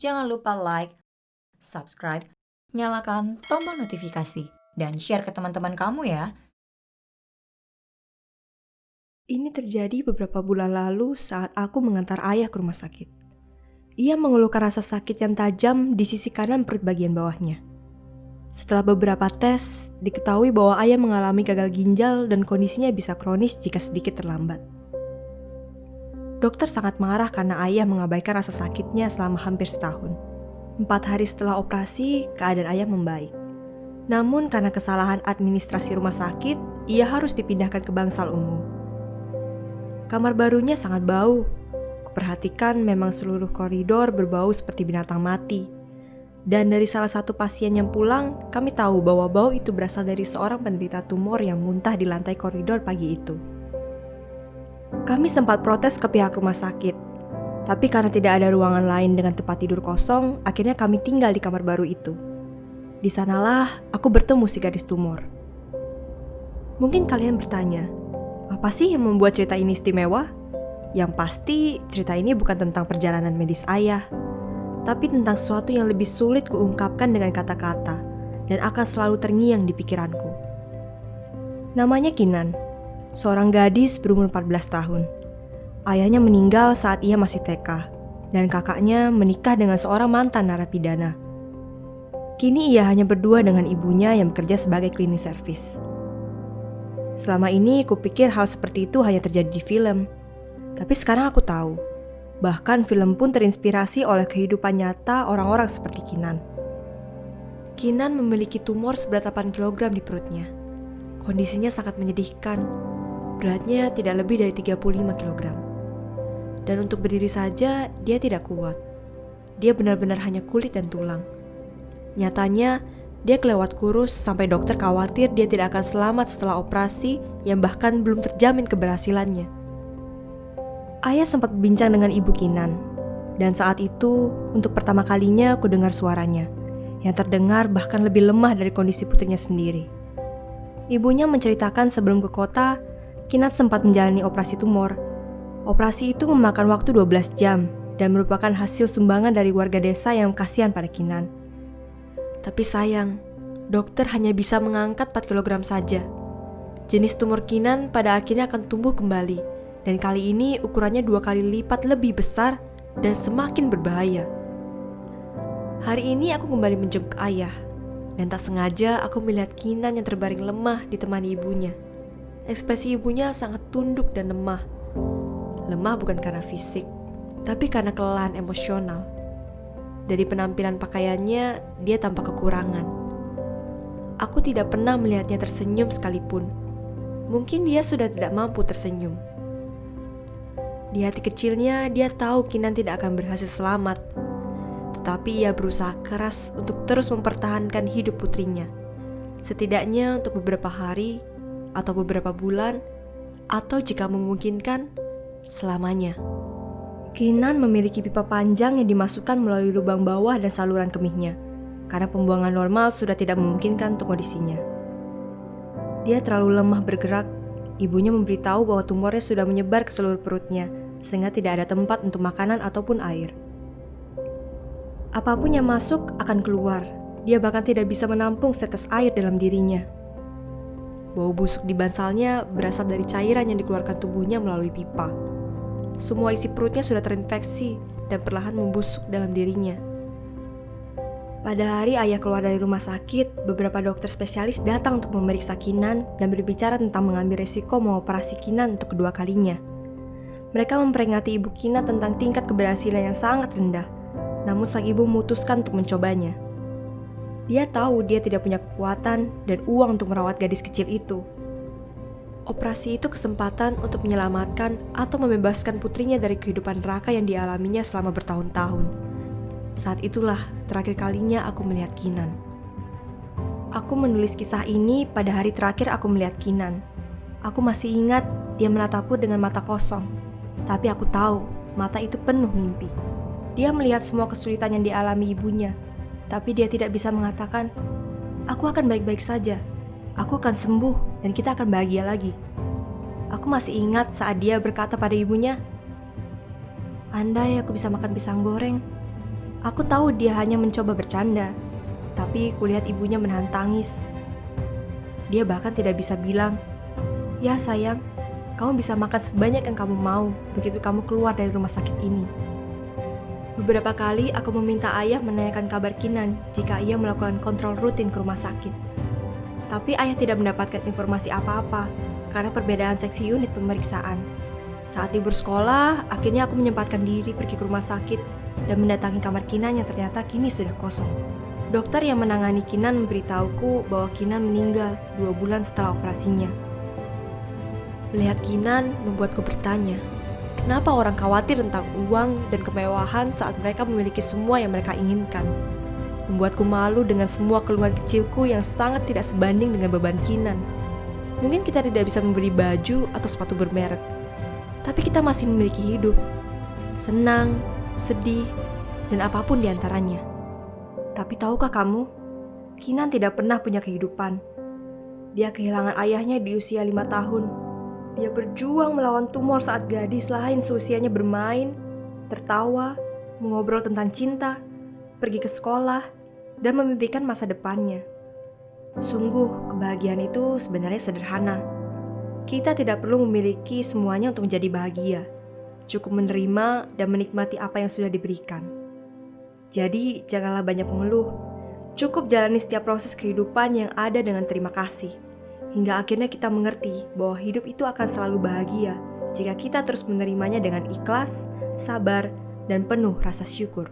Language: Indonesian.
jangan lupa like, subscribe, nyalakan tombol notifikasi, dan share ke teman-teman kamu ya. Ini terjadi beberapa bulan lalu saat aku mengantar ayah ke rumah sakit. Ia mengeluhkan rasa sakit yang tajam di sisi kanan perut bagian bawahnya. Setelah beberapa tes, diketahui bahwa ayah mengalami gagal ginjal dan kondisinya bisa kronis jika sedikit terlambat. Dokter sangat marah karena ayah mengabaikan rasa sakitnya selama hampir setahun. 4 hari setelah operasi, keadaan ayah membaik. Namun karena kesalahan administrasi rumah sakit, ia harus dipindahkan ke bangsal umum. Kamar barunya sangat bau. Kuperhatikan memang seluruh koridor berbau seperti binatang mati. Dan dari salah satu pasien yang pulang, kami tahu bahwa bau itu berasal dari seorang penderita tumor yang muntah di lantai koridor pagi itu. Kami sempat protes ke pihak rumah sakit, tapi karena tidak ada ruangan lain dengan tempat tidur kosong, akhirnya kami tinggal di kamar baru itu. Di sanalah aku bertemu si gadis tumor. Mungkin kalian bertanya, apa sih yang membuat cerita ini istimewa? Yang pasti, cerita ini bukan tentang perjalanan medis ayah, tapi tentang sesuatu yang lebih sulit kuungkapkan dengan kata-kata dan akan selalu terngiang di pikiranku. Namanya Kinan, seorang gadis berumur 14 tahun. Ayahnya meninggal saat ia masih TK, dan kakaknya menikah dengan seorang mantan narapidana. Kini ia hanya berdua dengan ibunya yang bekerja sebagai cleaning service. Selama ini kupikir hal seperti itu hanya terjadi di film. Tapi sekarang aku tahu, bahkan film pun terinspirasi oleh kehidupan nyata orang-orang seperti Kinan. Kinan memiliki tumor seberat 8 kg di perutnya. Kondisinya sangat menyedihkan. Beratnya tidak lebih dari 35 kg. Dan untuk berdiri saja, dia tidak kuat. Dia benar-benar hanya kulit dan tulang. Nyatanya, dia kelewat kurus sampai dokter khawatir dia tidak akan selamat setelah operasi yang bahkan belum terjamin keberhasilannya. Ayah sempat berbincang dengan ibu Kinan, dan saat itu untuk pertama kalinya aku dengar suaranya, yang terdengar bahkan lebih lemah dari kondisi putrinya sendiri. Ibunya menceritakan sebelum ke kota, Kinan sempat menjalani operasi tumor. Operasi itu memakan waktu 12 jam, dan merupakan hasil sumbangan dari warga desa yang kasihan pada Kinan. Tapi sayang, dokter hanya bisa mengangkat 4 kg saja. Jenis tumor Kinan pada akhirnya akan tumbuh kembali, dan kali ini ukurannya 2 kali lipat lebih besar dan semakin berbahaya. Hari ini aku kembali menjenguk ayah, dan tak sengaja aku melihat Kinan yang terbaring lemah ditemani ibunya. Ekspresi ibunya sangat tunduk dan lemah. Lemah bukan karena fisik, tapi karena kelelahan emosional. Dari penampilan pakaiannya, dia tampak kekurangan. Aku tidak pernah melihatnya tersenyum sekalipun. Mungkin dia sudah tidak mampu tersenyum. Di hati kecilnya, dia tahu Kinan tidak akan berhasil selamat. Tetapi ia berusaha keras untuk terus mempertahankan hidup putrinya. Setidaknya untuk beberapa hari, atau beberapa bulan, atau jika memungkinkan, selamanya. Kinan memiliki pipa panjang yang dimasukkan melalui lubang bawah dan saluran kemihnya, karena pembuangan normal sudah tidak memungkinkan untuk kondisinya. Dia terlalu lemah bergerak. Ibunya memberitahu bahwa tumornya sudah menyebar ke seluruh perutnya, sehingga tidak ada tempat untuk makanan ataupun air. Apapun yang masuk akan keluar. Dia bahkan tidak bisa menampung setetes air dalam dirinya. Bau busuk di bansalnya berasal dari cairan yang dikeluarkan tubuhnya melalui pipa. Semua isi perutnya sudah terinfeksi dan perlahan membusuk dalam dirinya. Pada hari ayah keluar dari rumah sakit, beberapa dokter spesialis datang untuk memeriksa Kinan dan berbicara tentang mengambil resiko mengoperasi Kinan untuk kedua kalinya. Mereka memperingati ibu Kinan tentang tingkat keberhasilan yang sangat rendah, namun sang ibu memutuskan untuk mencobanya. Dia tahu dia tidak punya kekuatan dan uang untuk merawat gadis kecil itu. Operasi itu kesempatan untuk menyelamatkan atau membebaskan putrinya dari kehidupan neraka yang dialaminya selama bertahun-tahun. Saat itulah terakhir kalinya aku melihat Kinan. Aku menulis kisah ini pada hari terakhir aku melihat Kinan. Aku masih ingat dia menatapku dengan mata kosong. Tapi aku tahu mata itu penuh mimpi. Dia melihat semua kesulitan yang dialami ibunya. Tapi dia tidak bisa mengatakan, "Aku akan baik-baik saja. Aku akan sembuh dan kita akan bahagia lagi." Aku masih ingat saat dia berkata pada ibunya, "Andai aku bisa makan pisang goreng, Aku tahu dia hanya mencoba bercanda, tapi kulihat ibunya menahan tangis. Dia bahkan tidak bisa bilang, "Ya sayang, kamu bisa makan sebanyak yang kamu mau begitu kamu keluar dari rumah sakit ini." Beberapa kali aku meminta ayah menanyakan kabar Kinan jika ia melakukan kontrol rutin ke rumah sakit. Tapi ayah tidak mendapatkan informasi apa-apa karena perbedaan seksi unit pemeriksaan. Saat libur sekolah, akhirnya aku menyempatkan diri pergi ke rumah sakit dan mendatangi kamar Kinan yang ternyata kini sudah kosong. Dokter yang menangani Kinan memberitahuku bahwa Kinan meninggal 2 bulan setelah operasinya. Melihat Kinan membuatku bertanya, kenapa orang khawatir tentang uang dan kemewahan saat mereka memiliki semua yang mereka inginkan? Membuatku malu dengan semua keluhan kecilku yang sangat tidak sebanding dengan beban Kinan. Mungkin kita tidak bisa membeli baju atau sepatu bermerek, tapi kita masih memiliki hidup. Senang, sedih, dan apapun di antaranya. Tapi tahukah kamu, Kinan tidak pernah punya kehidupan. Dia kehilangan ayahnya di usia 5 tahun. Dia berjuang melawan tumor saat gadis lain seusianya bermain, tertawa, mengobrol tentang cinta, pergi ke sekolah, dan memimpikan masa depannya. Sungguh, kebahagiaan itu sebenarnya sederhana. Kita tidak perlu memiliki semuanya untuk menjadi bahagia. Cukup menerima dan menikmati apa yang sudah diberikan. Jadi, janganlah banyak mengeluh. Cukup jalani setiap proses kehidupan yang ada dengan terima kasih. Hingga akhirnya kita mengerti bahwa hidup itu akan selalu bahagia jika kita terus menerimanya dengan ikhlas, sabar, dan penuh rasa syukur.